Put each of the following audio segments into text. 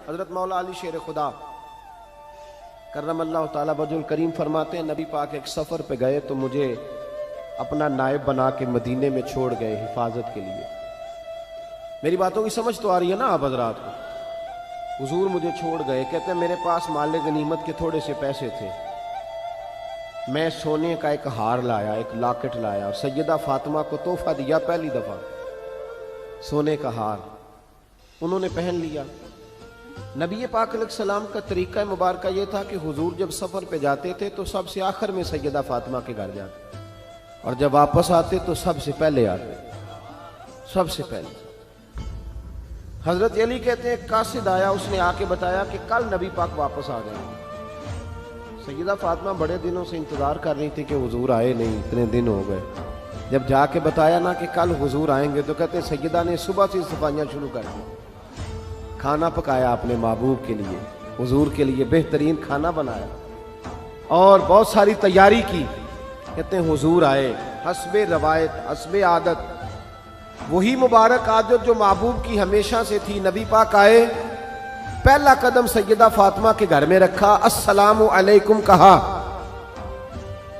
حضرت مولا علی شیر خدا کرم اللہ تعالیٰ وجہ الکریم فرماتے ہیں نبی پاک ایک سفر پہ گئے تو مجھے اپنا نائب بنا کے مدینے میں چھوڑ گئے حفاظت کے لیے. میری باتوں کی سمجھ تو آ رہی ہے نا آپ حضرات کو؟ حضور مجھے چھوڑ گئے، کہتے ہیں میرے پاس مال غنیمت کے تھوڑے سے پیسے تھے، میں سونے کا ایک ہار لایا، ایک لاکٹ لایا اور سیدہ فاطمہ کو تحفہ دیا پہلی دفعہ، سونے کا ہار. انہوں نے پہن لیا. نبی پاک علیہ السلام کا طریقہ مبارکہ یہ تھا کہ حضور جب سفر پہ جاتے تھے تو سب سے آخر میں سیدہ فاطمہ کے گھر جاتے اور جب واپس آتے تو سب سے پہلے آتے، سب سے پہلے. حضرت علی کہتے ہیں ایک قاصد آیا، اس نے آ کے بتایا کہ کل نبی پاک واپس آ گئے. سیدہ فاطمہ بڑے دنوں سے انتظار کر رہی تھی کہ حضور آئے نہیں، اتنے دن ہو گئے. جب جا کے بتایا نا کہ کل حضور آئیں گے تو کہتے ہیں سیدہ نے صبح سے صفائیاں شروع کر دی. کھانا پکایا اپنے محبوب کے لیے، حضور کے لیے بہترین کھانا بنایا اور بہت ساری تیاری کی. کہتے ہیں حضور آئے، حسب روایت حسب عادت، وہی مبارک عادت جو محبوب کی ہمیشہ سے تھی. نبی پاک آئے، پہلا قدم سیدہ فاطمہ کے گھر میں رکھا، السلام علیکم کہا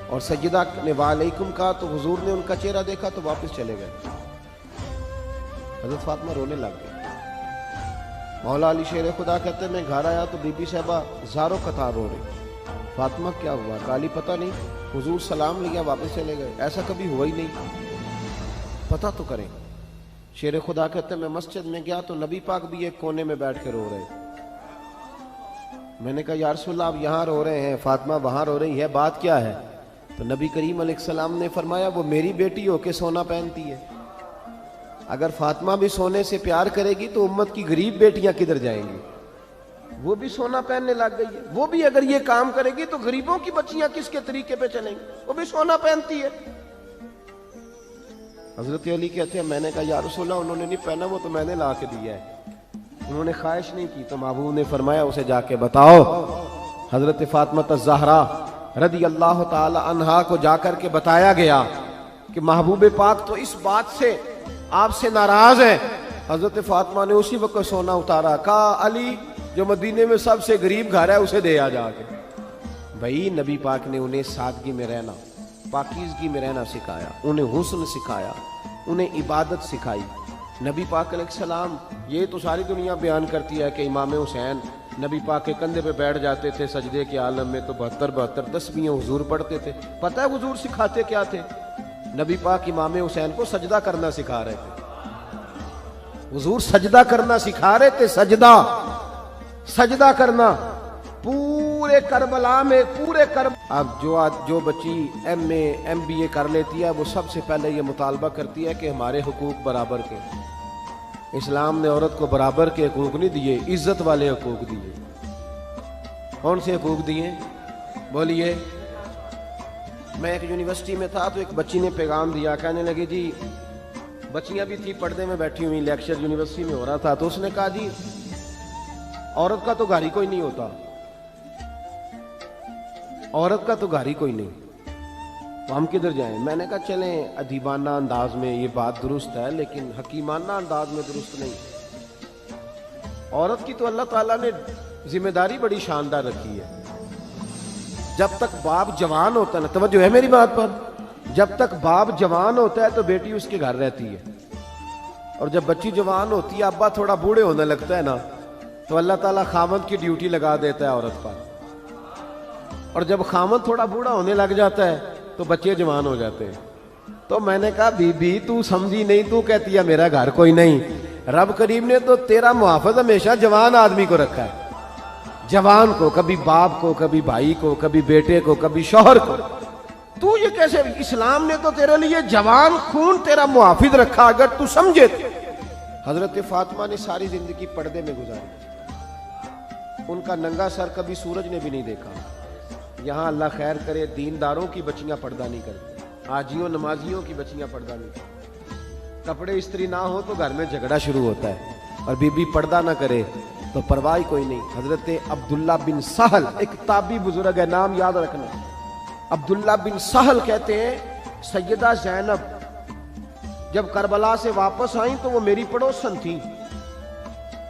اور سیدہ نے وعلیکم کہا تو حضور نے ان کا چہرہ دیکھا تو واپس چلے گئے. حضرت فاطمہ رونے لگ گئے. مولا علی شیر خدا کہتے ہیں میں گھر آیا تو بی بی صاحبہ زاروں قطار رو رہی. فاطمہ کیا ہوا؟ کالی پتہ نہیں، حضور سلام لیا واپس چلے گئے، ایسا کبھی ہوا ہی نہیں، پتہ تو کریں. شیر خدا کہتے ہیں میں مسجد میں گیا تو نبی پاک بھی ایک کونے میں بیٹھ کے رو رہے. میں نے کہا یا رسول اللہ آپ یہاں رو رہے ہیں، فاطمہ وہاں رو رہی ہے، بات کیا ہے؟ تو نبی کریم علیہ السلام نے فرمایا وہ میری بیٹی ہو کے سونا پہنتی ہے، اگر فاطمہ بھی سونے سے پیار کرے گی تو امت کی غریب بیٹیاں کدھر جائیں گی؟ وہ بھی سونا پہننے لگ گئی ہے، وہ بھی اگر یہ کام کرے گی تو غریبوں کی بچیاں کس کے طریقے پہ چلیں گی؟ وہ بھی سونا پہنتی ہے. حضرت علی کہتے ہیں میں نے کہا یا رسول اللہ انہوں نے نہیں پہنا، وہ تو میں نے لا کے دیا ہے، انہوں نے خواہش نہیں کی. تو محبوب نے فرمایا اسے جا کے بتاؤ. حضرت فاطمہ الزہرا رضی اللہ تعالی عنہا کو جا کر کے بتایا گیا کہ محبوب پاک تو اس بات سے آپ سے ناراض ہیں. حضرت فاطمہ نے اسی وقت سونا اتارا، کہا علی جو مدینے میں سب سے غریب گھر ہے اسے دے آ جا کے. بھائی نبی پاک نے انہیں سادگی میں رہنا، پاکیزگی میں رہنا سکھایا، انہیں حسن سکھایا، انہیں عبادت سکھائی. نبی پاک علیہ السلام، یہ تو ساری دنیا بیان کرتی ہے کہ امام حسین نبی پاک کے کندھے پہ بیٹھ جاتے تھے سجدے کے عالم میں تو 72 تسبیحیں حضور پڑھتے تھے. پتہ ہے حضور سکھاتے کیا تھے؟ نبی پاک امام حسین کو سجدہ کرنا سکھا رہے تھے. حضور سجدہ کرنا سکھا رہے تھے، سجدہ کرنا. پورے کربلا میں اب جو بچی ایم بی اے کر لیتی ہے وہ سب سے پہلے یہ مطالبہ کرتی ہے کہ ہمارے حقوق برابر کے. اسلام نے عورت کو برابر کے حقوق نہیں دیے، عزت والے حقوق دیے. کون سے حقوق دیے؟ بولیے. میں ایک یونیورسٹی میں تھا تو ایک بچی نے پیغام دیا، کہنے لگی جی بچیاں بھی تھی پردے میں بیٹھی ہوئی، لیکچر یونیورسٹی میں ہو رہا تھا تو اس نے کہا جی عورت کا تو گھر ہی کوئی نہیں ہوتا، عورت کا تو گھر ہی کوئی نہیں، تو ہم کدھر جائیں؟ میں نے کہا چلیں ادیبانہ انداز میں یہ بات درست ہے لیکن حکیمانہ انداز میں درست نہیں. عورت کی تو اللہ تعالیٰ نے ذمہ داری بڑی شاندار رکھی ہے. جب تک باپ جوان ہوتا ہے نا، توجہ ہے میری بات پر، جب تک باپ جوان ہوتا ہے تو بیٹی اس کے گھر رہتی ہے، اور جب بچی جوان ہوتی ہے ابا تھوڑا بوڑھے ہونے لگتا ہے نا تو اللہ تعالیٰ خامد کی ڈیوٹی لگا دیتا ہے عورت پر، اور جب خامد تھوڑا بوڑھا ہونے لگ جاتا ہے تو بچے جوان ہو جاتے ہیں. تو میں نے کہا بی بی تو سمجھی نہیں، تو کہتی ہے میرا گھر کوئی نہیں. رب کریم نے تو تیرا محافظ ہمیشہ جوان آدمی کو رکھا ہے، جوان کو، کبھی باپ کو، کبھی بھائی کو، کبھی بیٹے کو، کبھی شوہر کو. تو یہ کیسے؟ اسلام نے تو تیرے لیے جوان خون تیرا محافظ رکھا اگر تو سمجھے. حضرت فاطمہ نے ساری زندگی پردے میں گزاری، ان کا ننگا سر کبھی سورج نے بھی نہیں دیکھا. یہاں اللہ خیر کرے دینداروں کی بچیاں پردہ نہیں کرتی، حاجیوں نمازیوں کی بچیاں پردہ نہیں کرتی. کپڑے استری نہ ہو تو گھر میں جھگڑا شروع ہوتا ہے، اور بی بی پردہ نہ کرے تو پرواہ کوئی نہیں. حضرت عبداللہ بن سہل ایک تابعی بزرگ ہے، نام یاد رکھنا. عبداللہ بن سہل کہتے ہیں سیدہ زینب جب کربلا سے واپس آئیں تو وہ میری پڑوسن تھیں.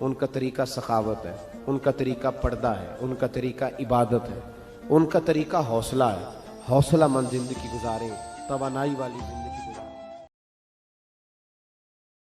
ان کا طریقہ سخاوت ہے، ان کا طریقہ پردہ ہے، ان کا طریقہ عبادت ہے، ان کا طریقہ حوصلہ ہے۔ حوصلہ مند زندگی گزاریں، توانائی والی زندگی گزاریں۔